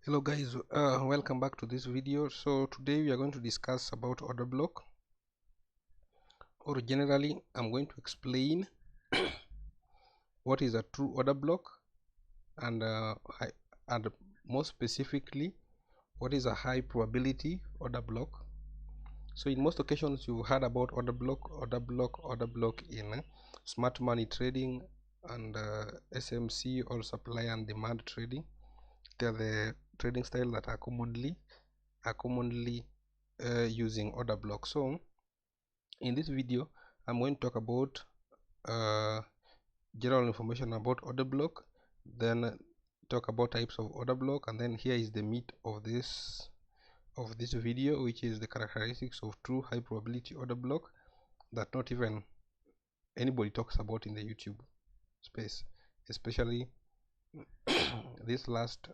Hello guys, welcome back to this video. So today we are going to discuss about order block, or generally I'm going to explain what is a true order block and more specifically what is a high probability order block. So in most occasions you've heard about order block in smart money trading and SMC, or supply and demand trading. They are the trading style that are commonly using order block. So in this video I'm going to talk about general information about order block, then talk about types of order block, and then here is the meat of this video, which is the characteristics of true high probability order block that not even anybody talks about in the YouTube space, especially this last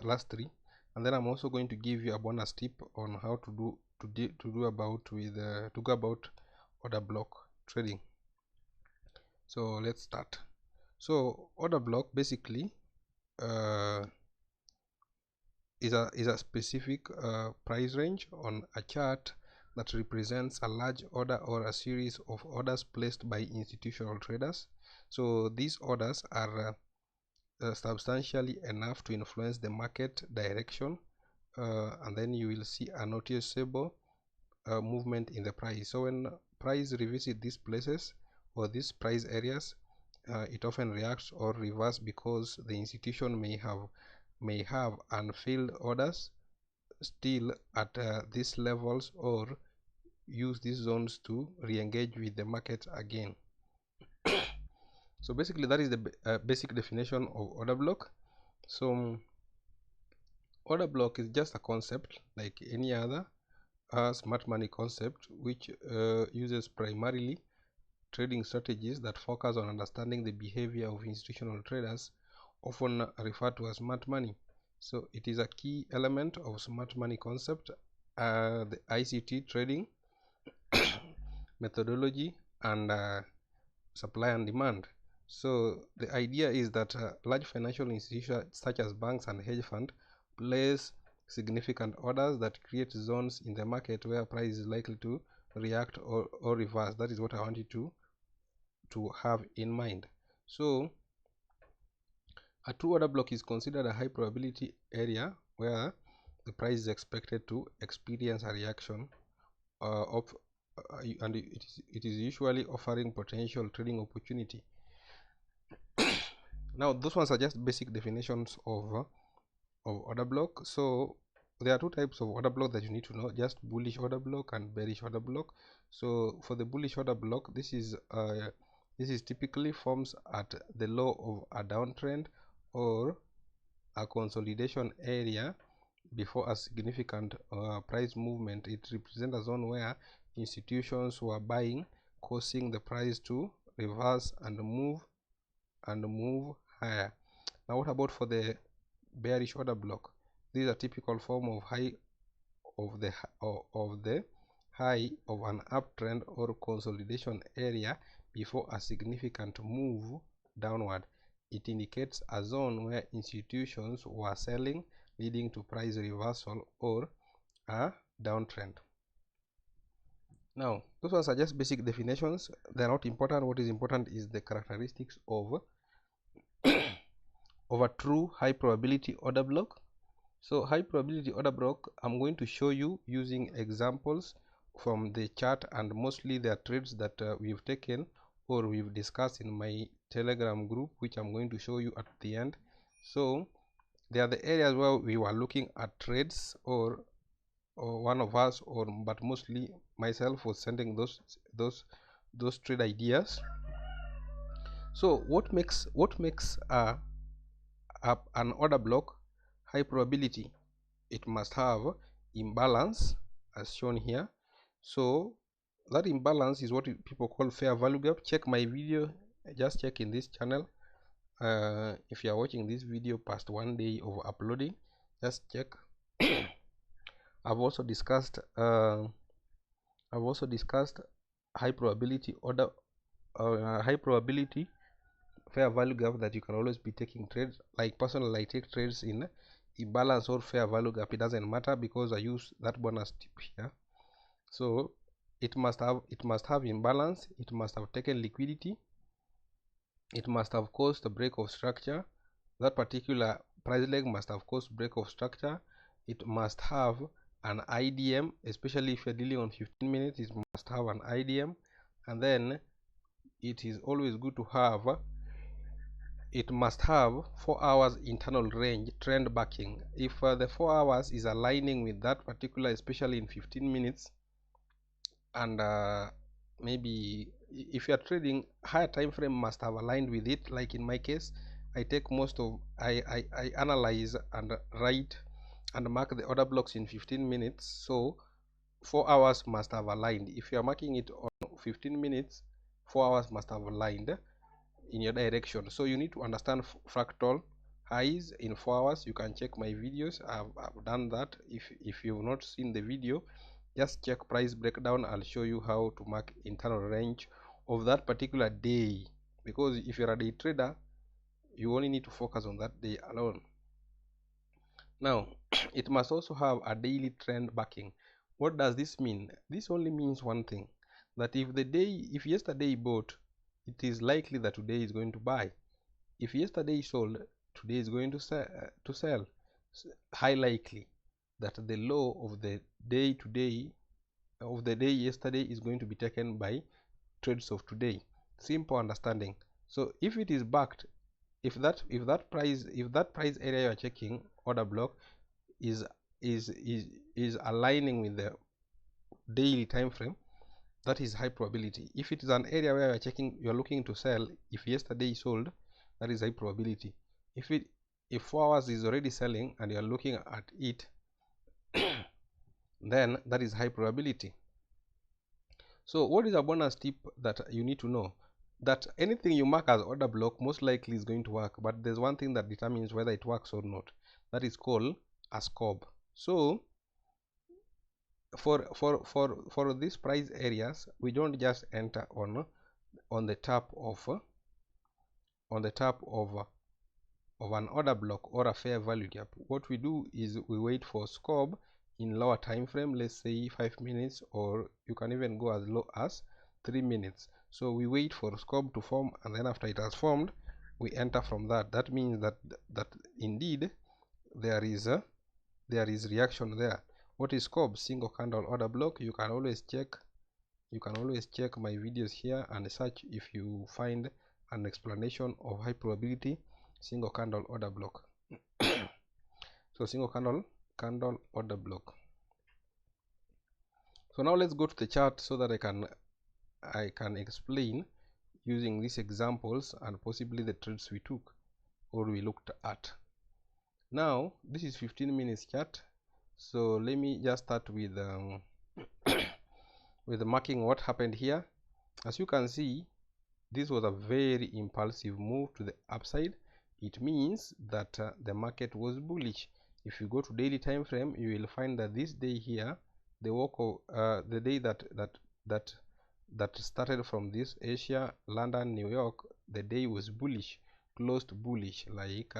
last three. And then I'm also going to give you a bonus tip on how to go about order block trading. So let's start. So order block basically is a specific price range on a chart that represents a large order or a series of orders placed by institutional traders. So these orders are substantially enough to influence the market direction, and then you will see a noticeable movement in the price. So when price revisit these places or these price areas, it often reacts or reverse because the institution may have unfilled orders still at these levels, or use these zones to re-engage with the market again. So basically that is the basic definition of order block. So order block is just a concept like any other smart money concept, which uses primarily trading strategies that focus on understanding the behavior of institutional traders, often referred to as smart money. So it is a key element of smart money concept, the ICT trading methodology, and supply and demand. So the idea is that large financial institutions such as banks and hedge funds place significant orders that create zones in the market where price is likely to react or reverse. That is what I want you to have in mind. So a true order block is considered a high probability area where the price is expected to experience a reaction and it is usually offering potential trading opportunity. Now those ones are just basic definitions of order block. So there are two types of order block that you need to know: just bullish order block and bearish order block. So for the bullish order block, this is typically forms at the low of a downtrend or a consolidation area before a significant price movement. It represents a zone where institutions were buying, causing the price to reverse and move higher. Now what about for the bearish order block? This is a typical form of high of the high of an uptrend or consolidation area before a significant move downward. It indicates a zone where institutions were selling, leading to price reversal or a downtrend. Now those ones are just basic definitions. They are not important. What is important is the characteristics of a true high probability order block. So high probability order block, I'm going to show you using examples from the chart, and mostly they are trades that we've taken or we've discussed in my Telegram group, which I'm going to show you at the end. So they are the areas where we were looking at trades, or one of us, but mostly myself, was sending those trade ideas. So what makes an order block high probability? It must have imbalance as shown here. So that imbalance is what people call fair value gap. Check my video, just check in this channel. If you are watching this video past 1 day of uploading, just check. I've also discussed high probability order high probability fair value gap that you can always be taking trades. Like personally, I take trades in balance or fair value gap. It doesn't matter because I use that bonus tip here. So it must have imbalance, it must have taken liquidity, it must have caused a break of structure. That particular price leg must have caused break of structure. It must have an IDM, especially if you're dealing on 15 minutes, it must have an IDM. And then it is always good to have, it must have 4 hours internal range trend backing. If the 4 hours is aligning with that particular, especially in 15 minutes, and maybe if you are trading, higher time frame must have aligned with it. Like in my case, I take most of I analyze and write and mark the order blocks in 15 minutes, so 4 hours must have aligned. If you are marking it on 15 minutes, 4 hours must have aligned in your direction. So you need to understand fractal highs in 4 hours. You can check my videos. I've done that. If you've not seen the video, just check price breakdown. I'll show you how to mark internal range of that particular day, because if you're a day trader, you only need to focus on that day alone. Now it must also have a daily trend backing. What does this mean? This only means one thing, that if yesterday bought, it is likely that today is going to buy. If yesterday sold, today is going to sell. High likely that the low of the day today, of the day yesterday, is going to be taken by trades of today. Simple understanding. So if it is backed, if that price area you are checking, order block, is aligning with the daily time frame, that is high probability. If it is an area where you are looking to sell, if yesterday sold, that is high probability. If 4 hours is already selling and you are looking at it, then that is high probability. So what is a bonus tip that you need to know? That anything you mark as order block most likely is going to work, but there's one thing that determines whether it works or not. That is called a SCOB. So for these price areas, we don't just enter on the top of an order block or a fair value gap. What we do is we wait for SCOB in lower time frame, let's say 5 minutes, or you can even go as low as 3 minutes. So we wait for SCOB to form, and then after it has formed, we enter from that. That means that indeed there is reaction there. What is SCOB? Single candle order block. You can always check my videos here and search if you find an explanation of high probability single candle order block. So single candle order block. So now let's go to the chart so that I can explain using these examples and possibly the trades we took or we looked at. Now this is 15 minutes chart. So let me just start with with marking what happened here. As you can see, this was a very impulsive move to the upside. It means that the market was bullish. If you go to daily time frame, you will find that this day here, the day that started from this Asia, London, New York, the day was bullish, closed bullish. Like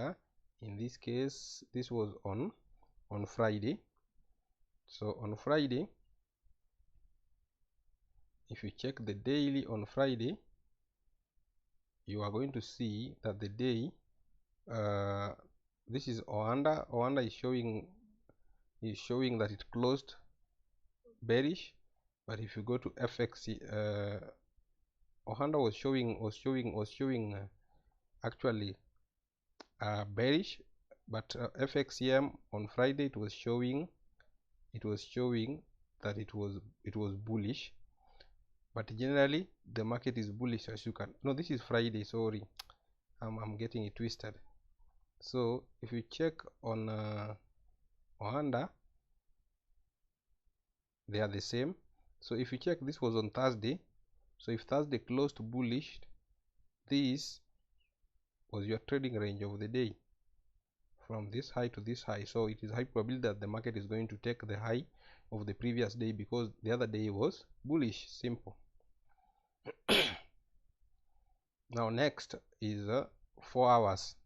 in this case, this was on Friday. So on Friday, if you check the daily on Friday, you are going to see that the day, this is Oanda. Oanda is showing that it closed bearish, but if you go to FX, Oanda was showing actually bearish, but FXCM on Friday it was showing that it was bullish. But generally the market is bullish, as you can no, this is Friday, sorry, I'm getting it twisted. So if you check on Oanda, they are the same. So if you check, this was on Thursday. So if Thursday closed bullish, this was your trading range of the day from this high to this high. So it is high probability that the market is going to take the high of the previous day because the other day was bullish. Simple. Now next is 4 hours.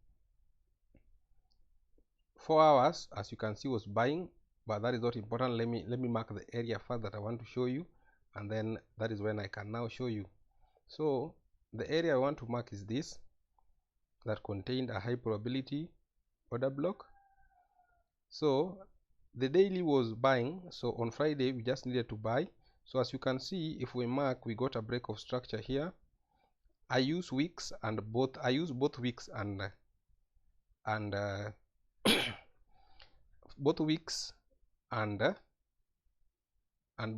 4 hours, as you can see, was buying, but that is not important. Let me mark the area first that I want to show you, and then that is when I can now show you. So the area I want to mark is this, that contained a high probability order block. So the daily was buying, so on Friday we just needed to buy. So as you can see, if we mark, we got a break of structure here. I use weeks and both weeks and both weeks and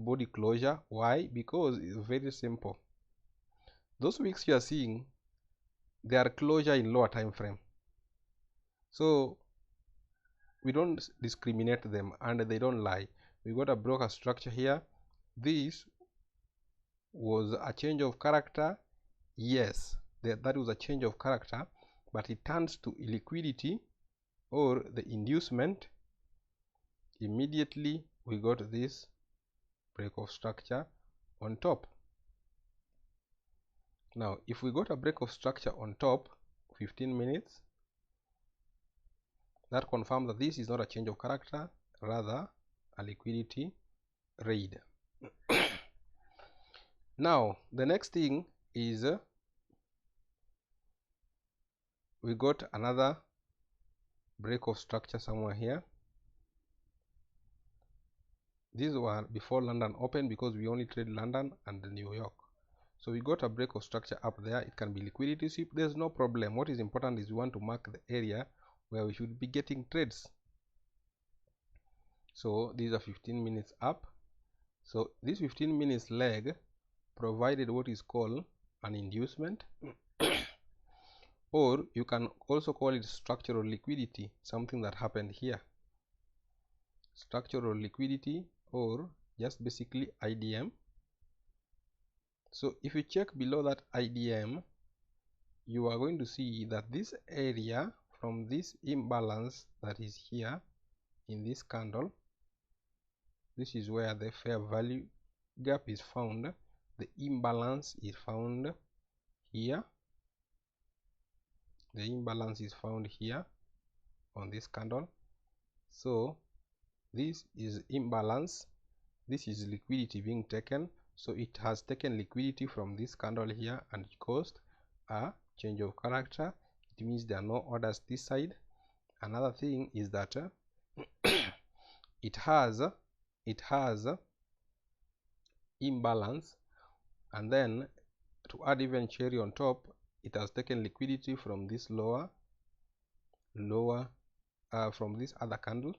body closure. Why? Because it's very simple. Those weeks you are seeing, they are closure in lower time frame, so we don't discriminate them and they don't lie. We got a broker structure here. This was a change of character. Yes, that was a change of character, but it turns to illiquidity or the inducement. Immediately we got this break of structure on top. Now if we got a break of structure on top 15 minutes, that confirms that this is not a change of character, rather a liquidity raid. Now the next thing is we got another break of structure somewhere here. This one before London opened, because we only trade London and New York. So we got a break of structure up there. It can be liquidity sweep, there's no problem. What is important is we want to mark the area where we should be getting trades. So these are 15 minutes up. So this 15 minutes leg provided what is called an inducement or you can also call it structural liquidity, something that happened here. Structural liquidity or just basically IDM. So if you check below that IDM, you are going to see that this area from this imbalance that is here in this candle, this is where the fair value gap is found. The imbalance is found here. The imbalance is found here on this candle. So this is imbalance, this is liquidity being taken. So it has taken liquidity from this candle here and it caused a change of character. It means there are no orders this side. Another thing is that it has imbalance, and then to add even cherry on top, it has taken liquidity from this from this other candle,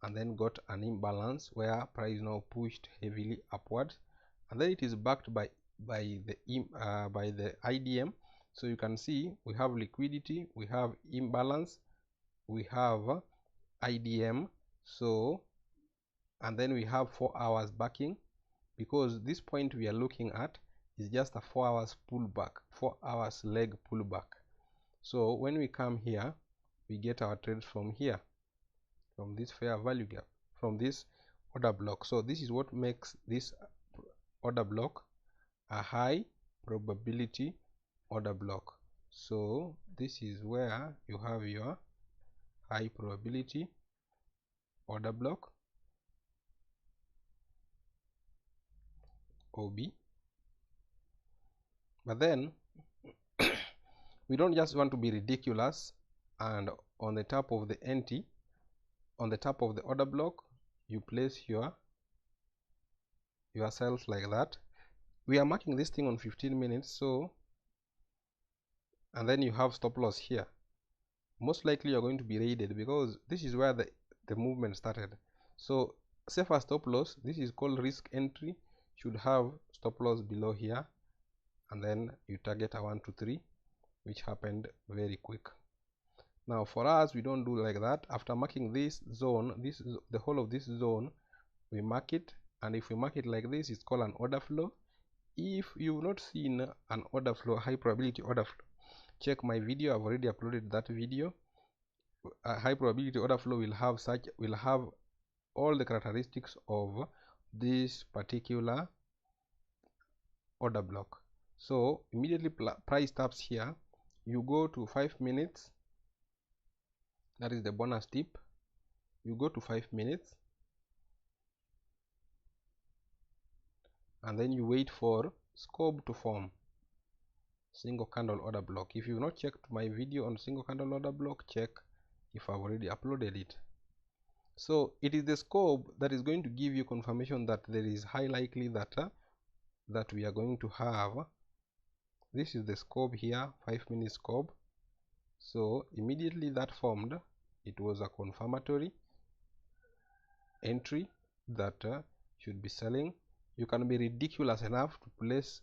and then got an imbalance where price now pushed heavily upward, and then it is backed by the IDM. So you can see we have liquidity, we have imbalance, we have IDM. So and then we have 4 hours backing, because this point we are looking at is just a 4 hours pullback, 4 hours leg pullback. So when we come here, we get our trades from here, from this fair value gap, from this order block. So this is what makes this order block a high probability order block. So this is where you have your high probability order block, OB. But then we don't just want to be ridiculous, and on the top of the NT, on the top of the order block, you place your cells like that. We are marking this thing on 15 minutes, so, and then you have stop loss here. Most likely you're going to be raided because this is where the movement started. So safer stop loss, this is called risk entry, should have stop loss below here, and then you target a 1 to 3, which happened very quick. Now for us, we don't do like that. After marking this zone, the whole of this zone, we mark it, and if we mark it like this, it's called an order flow. If you've not seen an order flow, high probability order flow, check my video. I've already uploaded that video. A high probability order flow will have all the characteristics of this particular order block. So immediately price taps here, you go to 5 minutes. That is the bonus tip. You go to 5 minutes and then you wait for SCOB to form, single candle order block. If you've not checked my video on single candle order block, check if I've already uploaded it. So it is the SCOB that is going to give you confirmation that there is high likely that we are going to have. This is the SCOB here, 5 minute SCOB. So immediately that formed, it was a confirmatory entry that should be selling. You can be ridiculous enough to place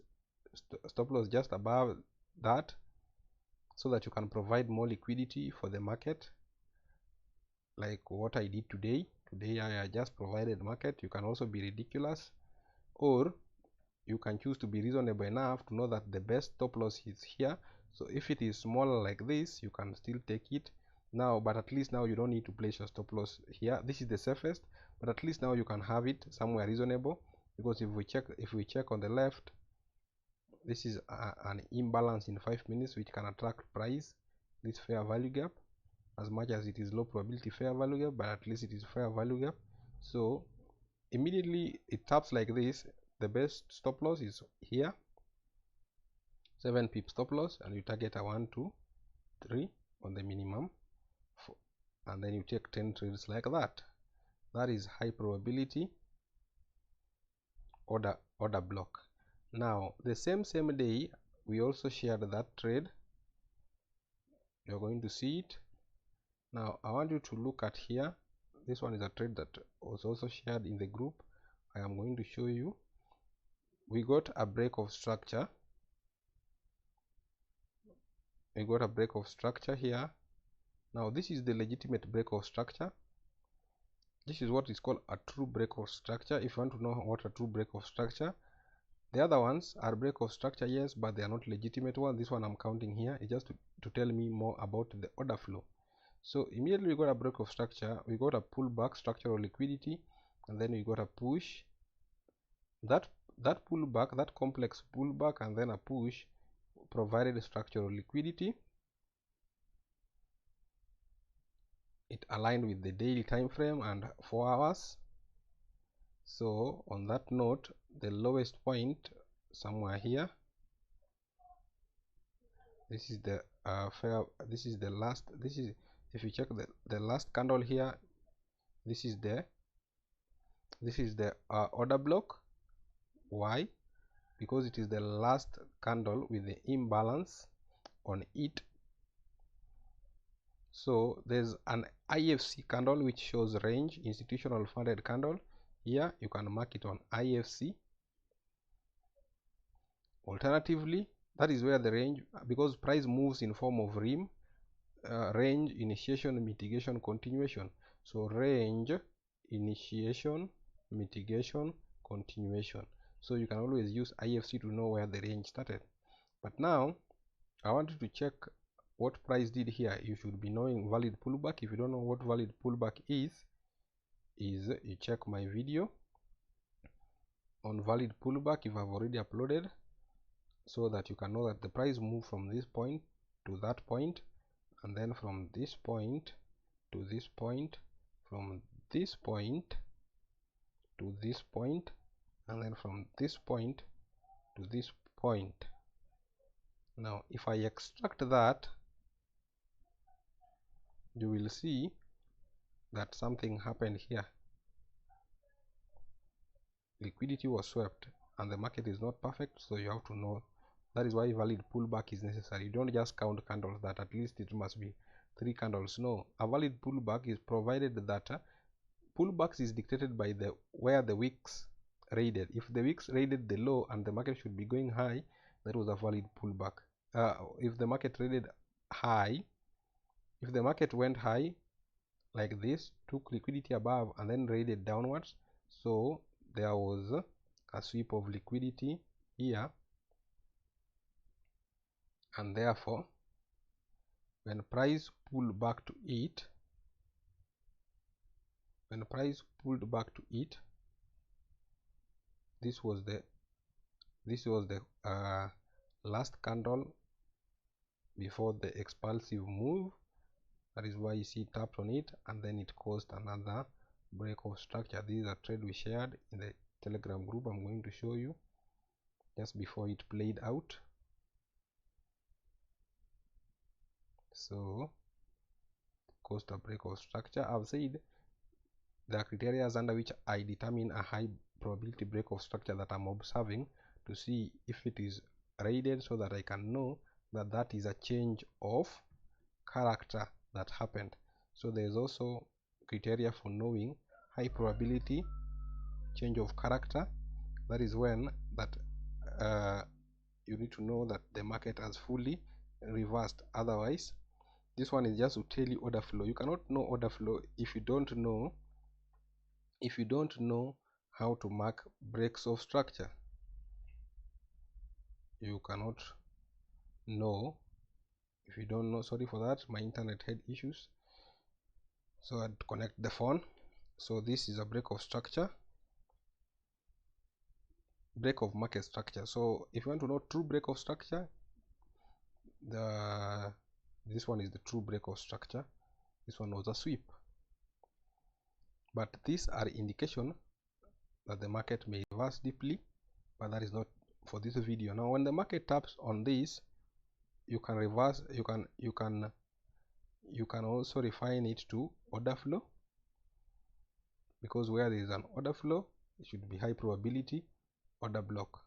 stop loss just above that so that you can provide more liquidity for the market, like what I did today. I just provided market. You can also be ridiculous, or you can choose to be reasonable enough to know that the best stop loss is here. So if it is smaller like this, you can still take it now, but at least now you don't need to place your stop loss here. This is the safest, but at least now you can have it somewhere reasonable, because if we check on the left, this is an imbalance in 5 minutes which can attract price, this fair value gap, as much as it is low probability fair value gap, but at least it is fair value gap. So immediately it taps like this, the best stop loss is here, 7 pip stop loss, and you target a 1 2 3 on the minimum, and then you take 10 trades like that. That is high probability order block. Now the same day we also shared that trade. You're going to see it now. I want you to look at here. This one is a trade that was also shared in the group. I am going to show you. We got a break of structure. We got a break of structure here. Now this is the legitimate break of structure. This is what is called a true break of structure. If you want to know what a true break of structure, the other ones are break of structure, yes, but they are not legitimate ones. This one I'm counting here is just to tell me more about the order flow. So immediately we got a break of structure, we got a pullback, structural liquidity, and then we got a push. That pullback, that complex pullback and then a push provided structural liquidity. It aligned with the daily time frame and 4 hours. So on that note, the lowest point somewhere here, this is the this is the last, this is, if you check the last candle here, this is the order block. Why? Because it is the last candle with the imbalance on it. So there's an IFC candle which shows range, institutional funded candle. Here you can mark it on IFC. Alternatively, that is where the range, because price moves in form of RIM, range, initiation, mitigation, continuation. So range, initiation, mitigation, continuation. So you can always use IFC to know where the range started. But now I want you to check what price did here. You should be knowing valid pullback. If you don't know what valid pullback is you check my video on valid pullback if I've already uploaded, so that you can know that the price moved from this point to that point, and then from this point to this point, from this point to this point, and then from this point to this point. Now if I extract that, you will see that something happened here. Liquidity was swept and the market is not perfect, so you have to know. That is why valid pullback is necessary. You don't just count candles that at least it must be 3 candles. No, a valid pullback is provided that pullbacks is dictated by where the wicks raided. If the wicks raided the low and the market should be going high, that was a valid pullback. If the market raided high, if the market went high like this, took liquidity above and then raided downwards, so there was a sweep of liquidity here, and therefore when price pulled back to it, this was the last candle before the expulsive move. That is why you see it tapped on it and then it caused another break of structure. This is a trade we shared in the Telegram group. I'm going to show you just before it played out. So caused a break of structure. I've said the criteria under which I determine a high probability break of structure that I'm observing to see if it is raided, so that I can know that that is a change of character that happened. So there is also criteria for knowing high probability change of character. That is when that you need to know that the market has fully reversed. Otherwise, this one is just to tell you order flow. You cannot know order flow if you don't know how to mark breaks of structure. You cannot know if you don't know. Sorry for that, my internet had issues, so I'd connect the phone. So this is a break of structure, break of market structure. So if you want to know true break of structure, this one is the true break of structure. This one was a sweep, but these are indication that the market may reverse deeply, but that is not for this video. Now when the market taps on this, you can reverse, you can also refine it to order flow, because where there is an order flow, it should be high probability order block.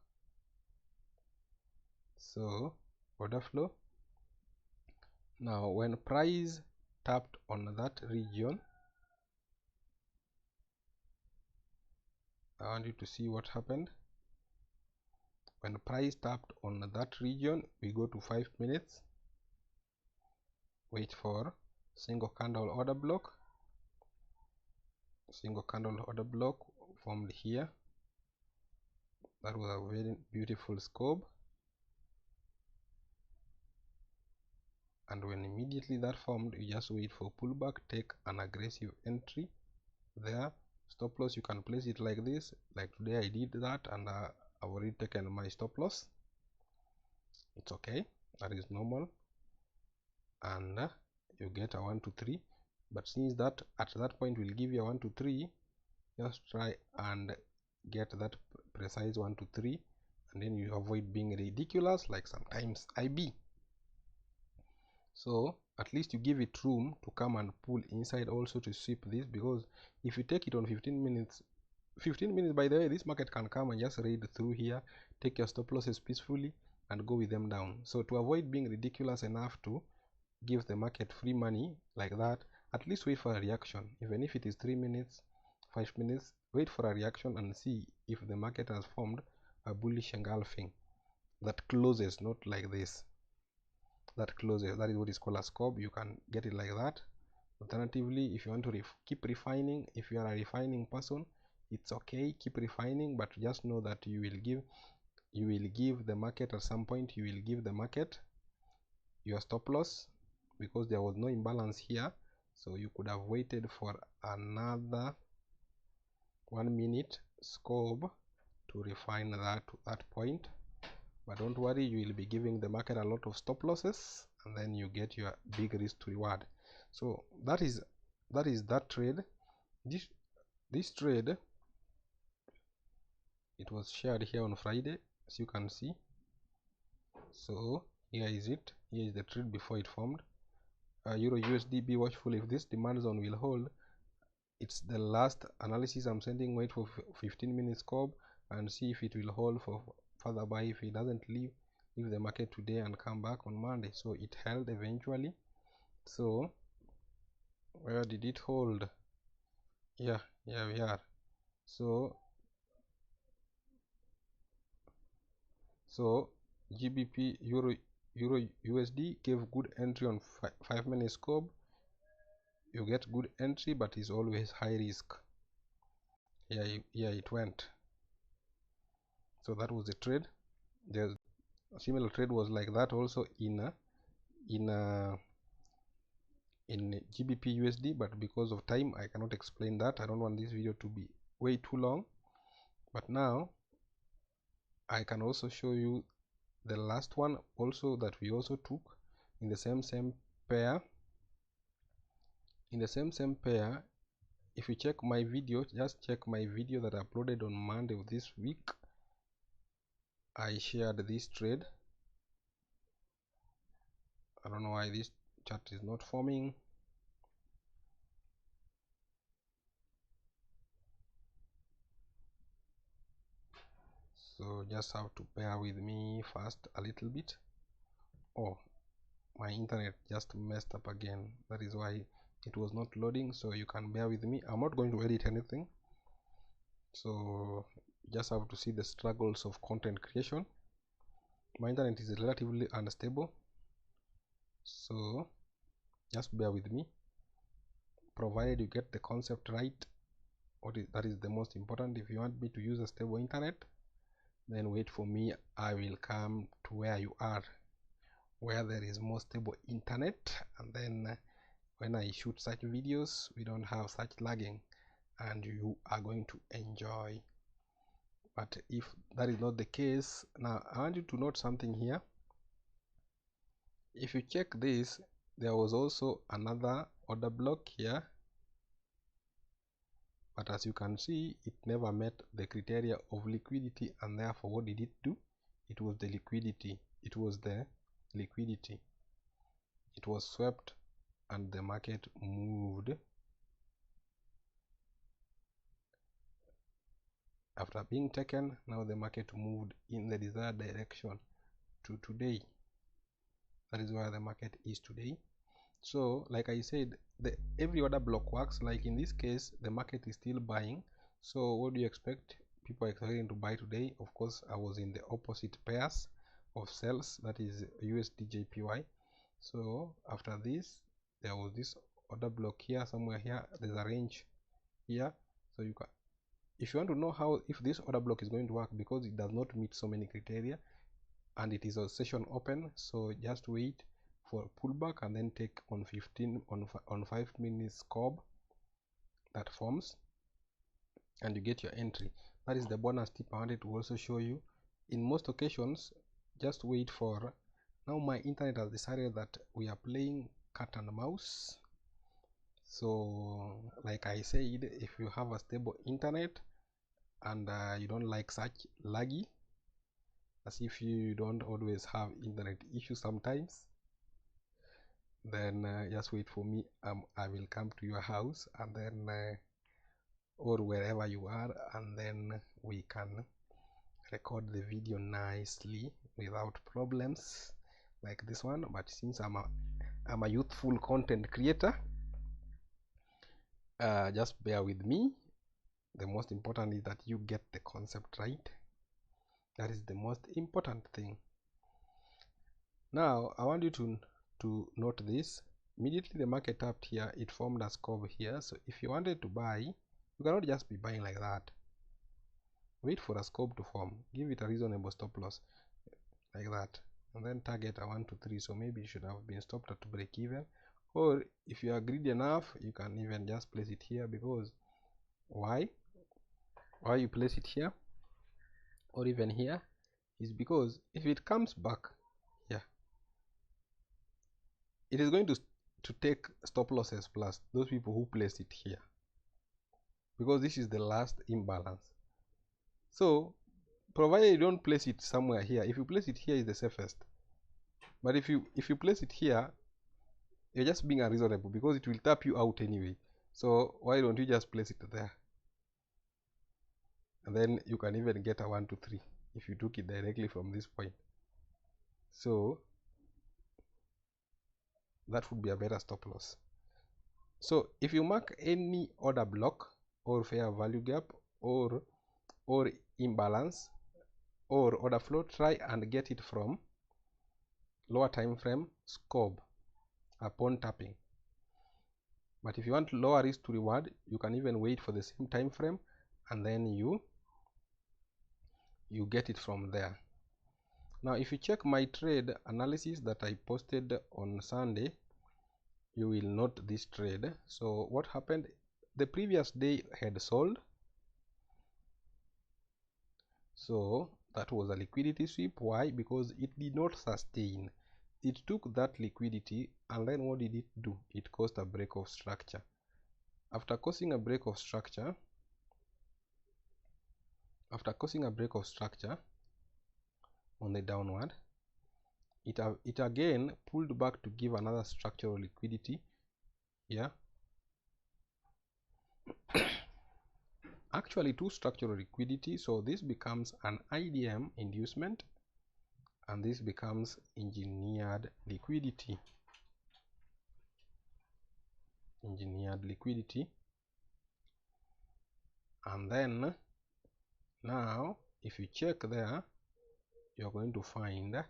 So order flow. Now when price tapped on that region, I want you to see what happened. When price tapped on that region, we go to 5 minutes, wait for single candle order block. Single candle order block formed here. That was a very beautiful SCOB, and when immediately that formed, you just wait for pullback, take an aggressive entry there. Stop loss, you can place it like this, like today I did that, and I've already taken my stop loss. It's okay, that is normal, and you get a 1 to 3. But since that at that point will give you a 1 to 3, just try and get that precise 1 to 3, and then you avoid being ridiculous like sometimes I be. So at least you give it room to come and pull inside also to sweep this, because if you take it on 15 minutes, by the way, this market can come and just raid through here, take your stop losses peacefully and go with them down. So to avoid being ridiculous enough to give the market free money like that, at least wait for a reaction. Even if it is 3 minutes, 5 minutes, wait for a reaction and see if the market has formed a bullish engulfing that closes, not like this, that closes. That is what is called a SCOB. You can get it like that. Alternatively, if you want to keep refining, if you are a refining person, it's okay, keep refining, but just know that you will give the market at some point, you will give the market your stop loss, because there was no imbalance here. So you could have waited for another 1 minute SCOB to refine that to that point, but don't worry, you will be giving the market a lot of stop losses, and then you get your big risk to reward. So that is that trade. This trade, it was shared here on Friday, as you can see. So here is it. Here is the trade before it formed. Euro USD, be watchful if this demand zone will hold. It's the last analysis I'm sending. Wait for 15 minutes SCOB and see if it will hold for further buy. If it doesn't leave the market today and come back on Monday. So it held eventually. So where did it hold? Yeah, we are. So GBP Euro USD gave good entry on 5 minutes SCOB. You get good entry, but is always high risk. Yeah, it went. So that was the trade. The similar trade was like that also in GBP USD, but because of time I cannot explain that. I don't want this video to be way too long, but now I can also show you the last one also that we also took in the same pair. In the same pair, if you check my video, just check my video that I uploaded on Monday of this week. I shared this trade. I don't know why this chart is not forming. So just have to bear with me first a little bit. Oh, my internet just messed up again. That is why it was not loading, so you can bear with me. I'm not going to edit anything, so you just have to see the struggles of content creation. My internet is relatively unstable, so just bear with me, provided you get the concept right. That is the most important. If you want me to use a stable internet, then wait for me. I will come to where you are, where there is more stable internet, and then when I shoot such videos, we don't have such lagging, and you are going to enjoy. But if that is not the case, now I want you to note something here. If you check this, there was also another order block here, but as you can see, it never met the criteria of liquidity, and therefore what did it do? It was the liquidity. It was swept, and the market moved. After being taken, now the market moved in the desired direction to today. That is where the market is today. So like I said, every order block works. Like in this case, the market is still buying. So what do you expect? People are expecting to buy today. Of course, I was in the opposite pairs of sells, that is USD/JPY. So after this, there was this order block here, somewhere here. There's a range here, so you can, if you want to know how, if this order block is going to work, because it does not meet so many criteria and it is a session open, so just wait for pullback and then take on 5 minutes SCOB that forms, and you get your entry. That is the bonus tip I wanted to also show you. In most occasions, just wait for, now my internet has decided that we are playing cat and mouse. So like I said, if you have a stable internet and you don't like such laggy, as if you don't always have internet issues sometimes, then just wait for me. I will come to your house, and then or wherever you are, and then we can record the video nicely without problems like this one. But since I'm a youthful content creator, just bear with me. The most important is that you get the concept right. That is the most important thing. Now I want you to note this. Immediately the market tapped here, it formed a SCOB here. So if you wanted to buy, you cannot just be buying like that. Wait for a SCOB to form, give it a reasonable stop loss like that, and then target a 1 to 3. So maybe you should have been stopped at break even, or if you are greedy enough, you can even just place it here. Because why you place it here or even here is because if it comes back here, it is going to take stop losses plus those people who placed it here, because this is the last imbalance. So provided you don't place it somewhere here, if you place it here is the safest. But if you place it here, you're just being unreasonable, because it will tap you out anyway. So why don't you just place it there, and then you can even get a 1 to 3 if you took it directly from this point. So that would be a better stop loss. So if you mark any order block or fair value gap or imbalance or order flow, try and get it from lower time frame SCOB upon tapping. But if you want lower risk to reward, you can even wait for the same time frame, and then you get it from there. Now if you check my trade analysis that I posted on Sunday, you will note this trade. So what happened? The previous day had sold, so That was a liquidity sweep. Why? Because it did not sustain. It took that liquidity, and then what did it do? It caused a break of structure. After causing a break of structure, on the downward, it again pulled back to give another structural liquidity here. Actually, two structural liquidity. So this becomes an IDM inducement, and this becomes engineered liquidity. And then now if you check there, you're going to find a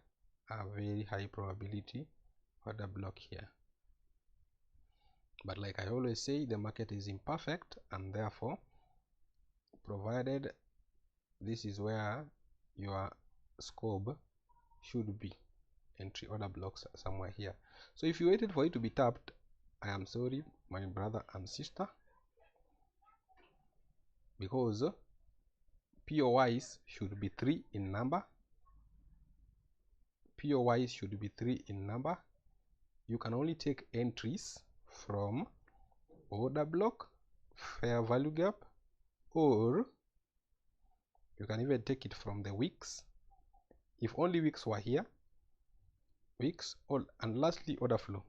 very high probability order block here. But like I always say, the market is imperfect, and therefore, provided this is where your SCOB should be, entry order blocks somewhere here. So if you waited for it to be tapped, I am sorry, my brother and sister, because POIs should be 3 in number. POIs should be 3 in number. You can only take entries from order block, fair value gap, or you can even take it from the wicks. If only wicks were here, wicks, and lastly order flow.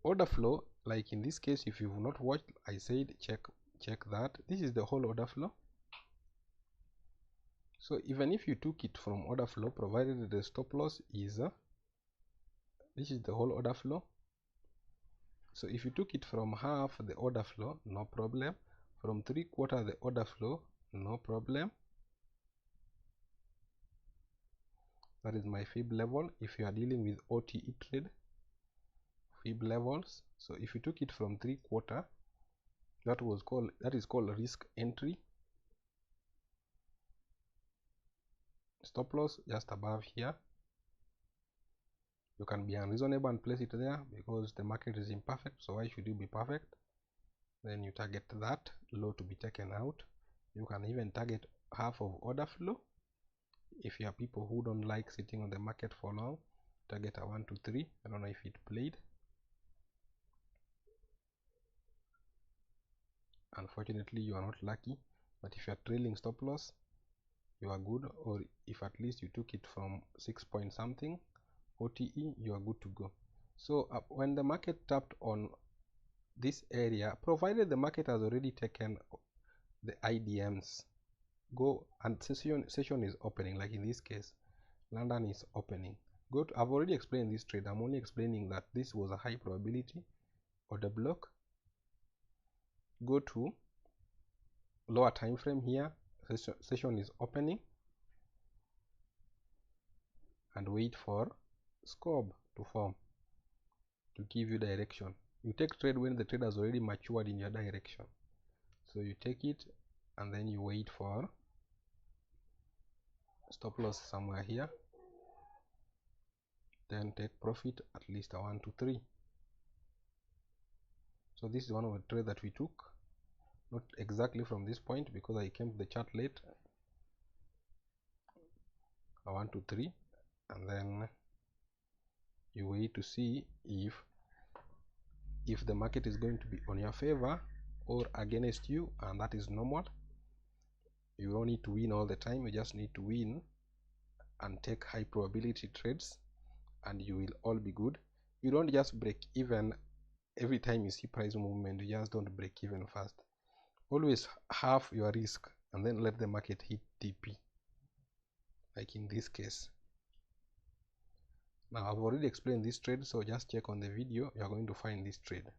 Order flow, like in this case, if you've not watched, I said check that. This is the whole order flow. So even if you took it from order flow, provided the stop loss is this is the whole order flow. So if you took it from half the order flow, no problem. From 3/4 the order flow, no problem. That is my fib level if you are dealing with OTE trade, fib levels. So if you took it from 3/4, that is called risk entry. Stop loss just above here. You can be unreasonable and place it there because the market is imperfect. So why should you be perfect? Then you target that low to be taken out. You can even target half of order flow. If you are people who don't like sitting on the market for long, target a 1 to 3. I don't know if it played. Unfortunately, you are not lucky. But if you are trailing stop loss, you are good. Or if at least you took it from 6 point something OTE, you are good to go. So when the market tapped on this area, provided the market has already taken the IDMs, go and session is opening. Like in this case, London is opening. I've already explained this trade. I'm only explaining that this was a high probability order block. Go to lower time frame here, session is opening, and wait for SCOB to form to give you direction. You take trade when the trade has already matured in your direction. So you take it and then you wait for stop loss somewhere here, then take profit at least a 1 to 3. So this is one of the trades that we took, not exactly from this point because I came to the chart late. A 1 to 3, and then you wait to see if the market is going to be on your favor or against you, and that is normal. You don't need to win all the time, you just need to win and take high probability trades, and you will all be good. You don't just break even every time you see price movement. You just don't break even fast. Always halve your risk and then let the market hit TP, like in this case. Now I've already explained this trade, so just check on the video, you are going to find this trade.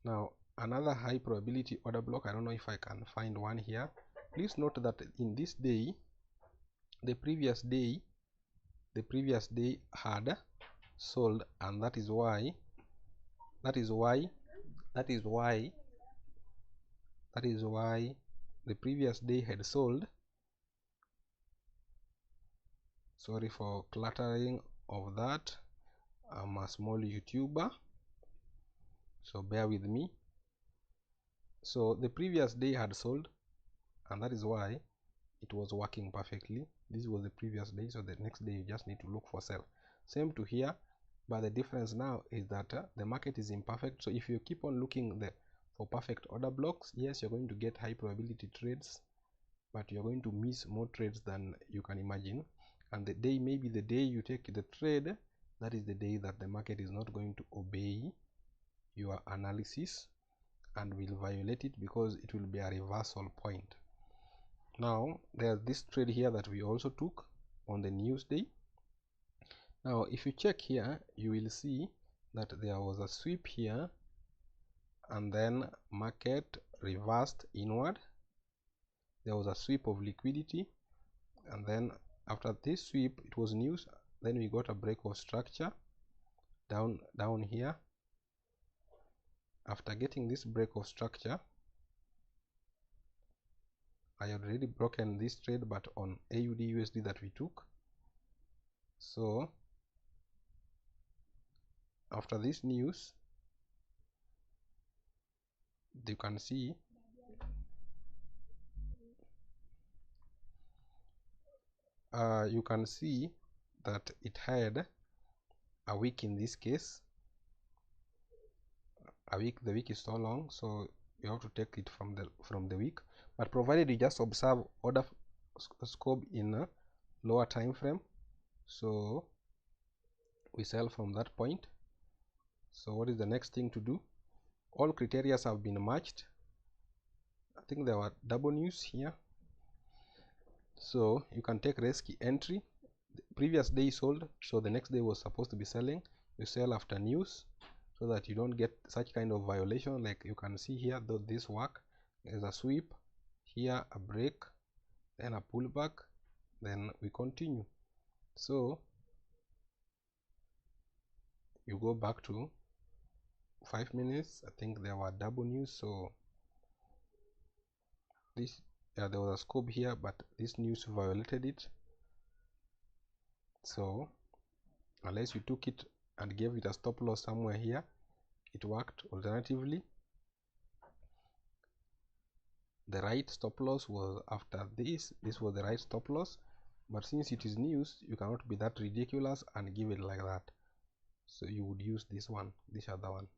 Now another high probability order block, I don't know if I can find one here. Please note that in this day, the previous day had sold, and that is why the previous day had sold. Sorry for cluttering of that. I'm a small YouTuber, so bear with me. So the previous day had sold, and that is why it was working perfectly. This was the previous day, so the next day you just need to look for sell. Same to here, but the difference now is that the market is imperfect. So if you keep on looking for perfect order blocks, yes, you're going to get high probability trades, but you're going to miss more trades than you can imagine. And the day, maybe the day you take the trade, that is the day that the market is not going to obey your analysis and will violate it, because it will be a reversal point. Now there's this trade here that we also took on the news day. Now if you check here, you will see that there was a sweep here, and then market reversed inward. There was a sweep of liquidity, and then after this sweep it was news. Then we got a break of structure down here. After getting this break of structure, I had already broken this trade, but on AUD USD that we took. So after this news, you can see that it had a week in this case. A week, the week is so long, so you have to take it from the week. But provided you just observe order SCOB in a lower time frame, so we sell from that point. So what is the next thing to do? All criteria have been matched. I think there were double news here, so you can take risky entry. The previous day sold, so the next day was supposed to be selling. You sell after news, so that you don't get such kind of violation. Like you can see here, though this work is a sweep, here a break, then a pullback, then we continue. So you go back to 5 minutes. I think there were double news, so this there was a SCOB here, but this news violated it. So unless you took it and gave it a stop loss somewhere here, it worked. Alternatively, the right stop loss was after this. This was the right stop loss, but since it is news, you cannot be that ridiculous and give it like that. So you would use this one, this other one,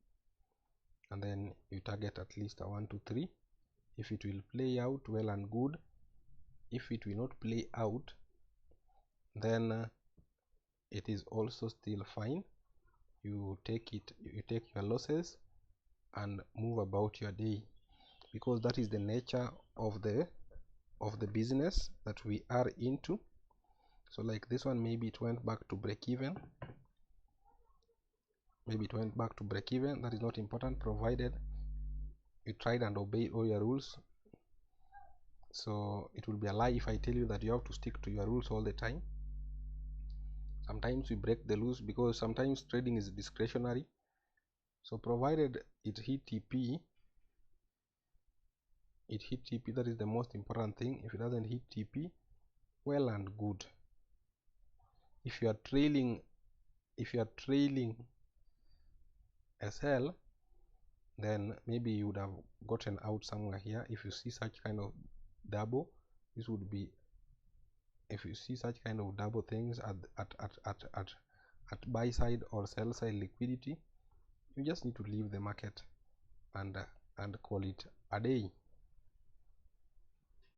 and then you target at least a 1 2 3. If it will play out, well and good. If it will not play out, then it is also still fine. You take your losses and move about your day, because that is the nature of the business that we are into. So like this one, maybe it went back to break even. That is not important, provided you tried and obeyed all your rules. So it will be a lie if I tell you that you have to stick to your rules all the time. Sometimes we break the rules, because sometimes trading is discretionary. So provided it hit TP, that is the most important thing. If it doesn't hit TP, well and good. If you are trailing SL, then maybe you would have gotten out somewhere here. If you see such kind of double, this would be, if you see such kind of double things at buy side or sell side liquidity, you just need to leave the market and call it a day.